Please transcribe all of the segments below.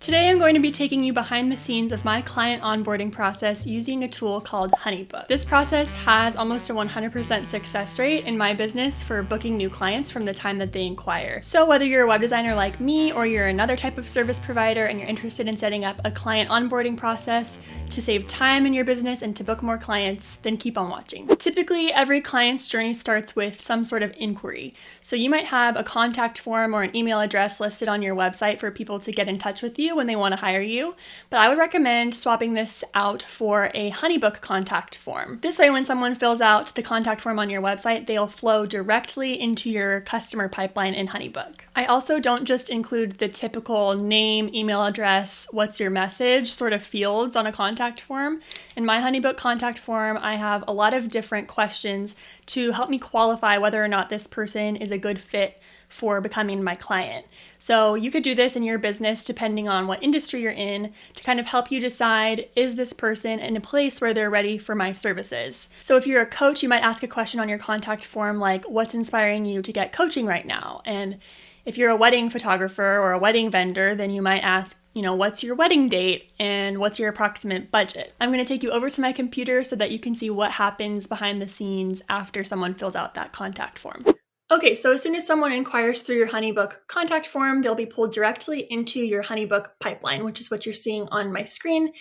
Today I'm going to be taking you behind the scenes of my client onboarding process using a tool called HoneyBook. This process has almost a 100% success rate in my business for booking new clients from the time that they inquire. So whether you're a web designer like me or you're another type of service provider and you're interested in setting up a client onboarding process to save time in your business and to book more clients, then keep on watching. Typically, every client's journey starts with some sort of inquiry. So you might have a contact form or an email address listed on your website for people to get in touch with you when they want to hire you, but I would recommend swapping this out for a HoneyBook contact form. This way, when someone fills out the contact form on your website, they'll flow directly into your customer pipeline in HoneyBook. I also don't just include the typical name, email address, what's your message sort of fields on a contact form. In my HoneyBook contact form, I have a lot of different questions to help me qualify whether or not this person is a good fit for becoming my client. So you could do this in your business depending on what industry you're in to kind of help you decide, is this person in a place where they're ready for my services? So if you're a coach, you might ask a question on your contact form like, what's inspiring you to get coaching right now? And if you're a wedding photographer or a wedding vendor, then you might ask, what's your wedding date and what's your approximate budget? I'm going to take you over to my computer so that you can see what happens behind the scenes after someone fills out that contact form. Okay, so as soon as someone inquires through your HoneyBook contact form, they'll be pulled directly into your HoneyBook pipeline, which is what you're seeing on my screen.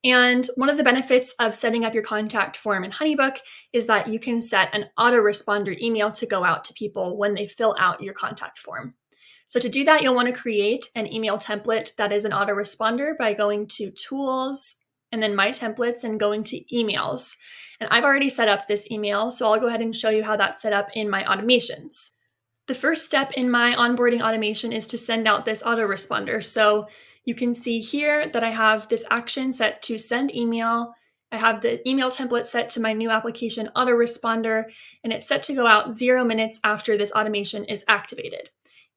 And one of the benefits of setting up your contact form in HoneyBook is that you can set an autoresponder email to go out to people when they fill out your contact form. So to do that, you'll want to create an email template that is an autoresponder by going to Tools and then My Templates and going to Emails. And I've already set up this email, so I'll go ahead and show you how that's set up in my automations. The first step in my onboarding automation is to send out this autoresponder. So you can see here that I have this action set to send email. I have the email template set to my new application autoresponder, and it's set to go out 0 minutes after this automation is activated.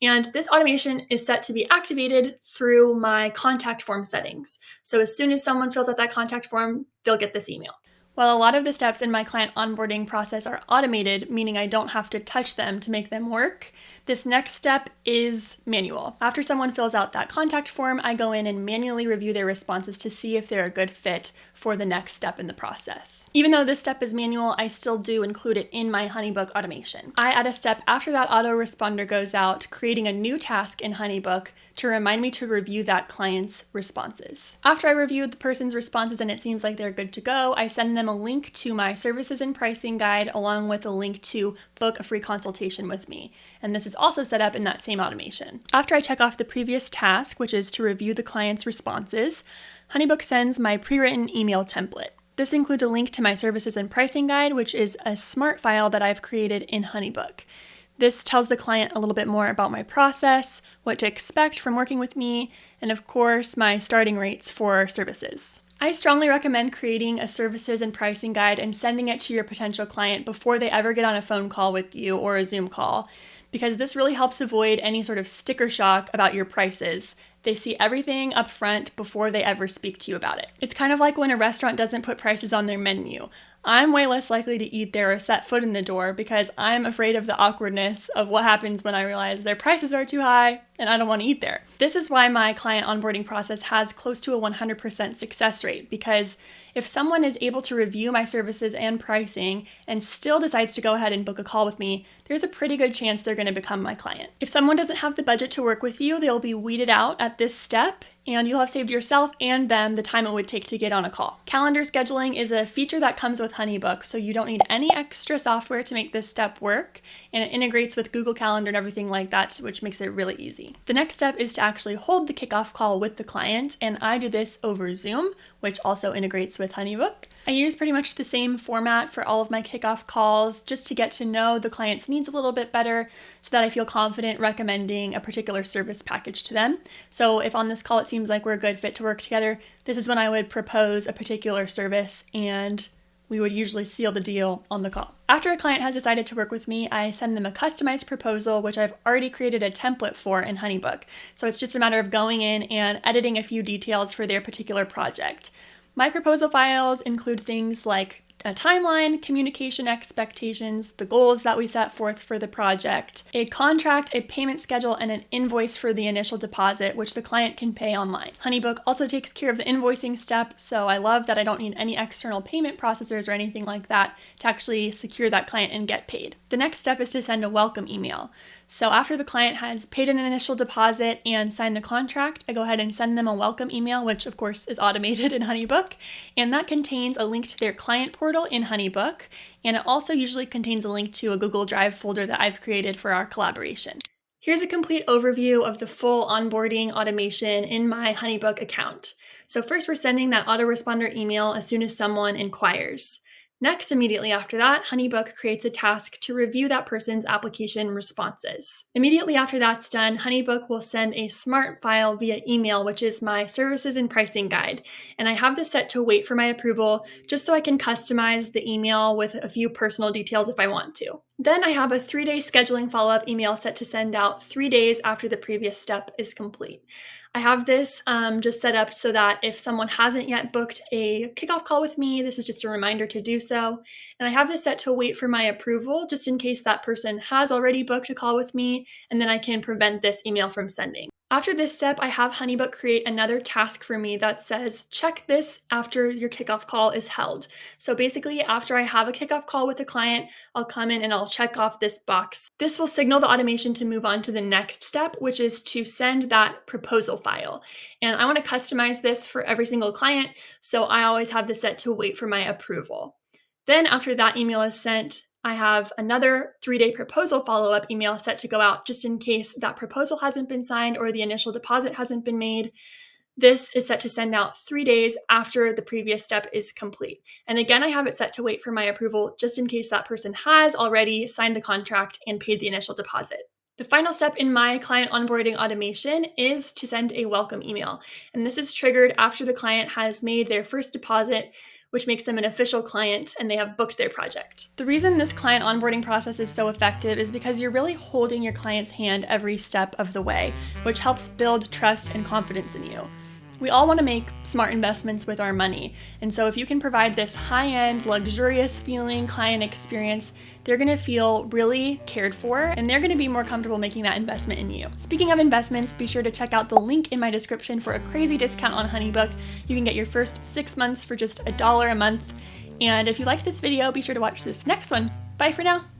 And this automation is set to be activated through my contact form settings. So as soon as someone fills out that contact form, they'll get this email. While a lot of the steps in my client onboarding process are automated, meaning I don't have to touch them to make them work, this next step is manual. After someone fills out that contact form, I go in and manually review their responses to see if they're a good fit for the next step in the process. Even though this step is manual, I still do include it in my HoneyBook automation. I add a step after that autoresponder goes out, creating a new task in HoneyBook to remind me to review that client's responses. After I review the person's responses and it seems like they're good to go, I send them a link to my services and pricing guide along with a link to book a free consultation with me. And this is also set up in that same automation. After I check off the previous task, which is to review the client's responses, HoneyBook sends my pre-written email template. This includes a link to my services and pricing guide, which is a smart file that I've created in HoneyBook. This tells the client a little bit more about my process, what to expect from working with me, and of course, my starting rates for services. I strongly recommend creating a services and pricing guide and sending it to your potential client before they ever get on a phone call with you or a Zoom call, because this really helps avoid any sort of sticker shock about your prices. They see everything up front before they ever speak to you about it. It's kind of like when a restaurant doesn't put prices on their menu. I'm way less likely to eat there or set foot in the door because I'm afraid of the awkwardness of what happens when I realize their prices are too high and I don't want to eat there. This is why my client onboarding process has close to a 100% success rate, because if someone is able to review my services and pricing and still decides to go ahead and book a call with me, there's a pretty good chance they're going to become my client. If someone doesn't have the budget to work with you, they'll be weeded out at this step, and you'll have saved yourself and them the time it would take to get on a call. Calendar scheduling is a feature that comes with HoneyBook, so you don't need any extra software to make this step work, and it integrates with Google Calendar and everything like that, which makes it really easy. The next step is to actually hold the kickoff call with the client, and I do this over Zoom, which also integrates with HoneyBook. I use pretty much the same format for all of my kickoff calls just to get to know the client's needs a little bit better so that I feel confident recommending a particular service package to them. So if on this call it seems like we're a good fit to work together, this is when I would propose a particular service and we would usually seal the deal on the call. After a client has decided to work with me, I send them a customized proposal, which I've already created a template for in HoneyBook. So it's just a matter of going in and editing a few details for their particular project. My proposal files include things like a timeline, communication expectations, the goals that we set forth for the project, a contract, a payment schedule, and an invoice for the initial deposit, which the client can pay online. HoneyBook also takes care of the invoicing step, so I love that I don't need any external payment processors or anything like that to actually secure that client and get paid. The next step is to send a welcome email. So after the client has paid an initial deposit and signed the contract, I go ahead and send them a welcome email, which of course is automated in HoneyBook, and that contains a link to their client portal in HoneyBook, and it also usually contains a link to a Google Drive folder that I've created for our collaboration. Here's a complete overview of the full onboarding automation in my HoneyBook account. So first we're sending that autoresponder email as soon as someone inquires. Next, immediately after that, HoneyBook creates a task to review that person's application responses. Immediately after that's done, HoneyBook will send a smart file via email, which is my services and pricing guide. And I have this set to wait for my approval just so I can customize the email with a few personal details if I want to. Then I have a 3-day scheduling follow-up email set to send out 3 days after the previous step is complete. I have this just set up so that if someone hasn't yet booked a kickoff call with me, this is just a reminder to do so. And I have this set to wait for my approval just in case that person has already booked a call with me, and then I can prevent this email from sending. After this step, I have HoneyBook create another task for me that says, check this after your kickoff call is held. So basically, after I have a kickoff call with a client, I'll come in and I'll check off this box. This will signal the automation to move on to the next step, which is to send that proposal file. And I want to customize this for every single client, so I always have this set to wait for my approval. Then after that email is sent, I have another 3-day proposal follow-up email set to go out just in case that proposal hasn't been signed or the initial deposit hasn't been made. This is set to send out 3 days after the previous step is complete. And again, I have it set to wait for my approval just in case that person has already signed the contract and paid the initial deposit. The final step in my client onboarding automation is to send a welcome email. And this is triggered after the client has made their first deposit, which makes them an official client and they have booked their project. The reason this client onboarding process is so effective is because you're really holding your client's hand every step of the way, which helps build trust and confidence in you. We all want to make smart investments with our money, and so if you can provide this high-end, luxurious feeling client experience, they're going to feel really cared for, and they're going to be more comfortable making that investment in you. Speaking of investments, be sure to check out the link in my description for a crazy discount on HoneyBook. You can get your first 6 months for just $1 a month. And if you liked this video, be sure to watch this next one. Bye for now.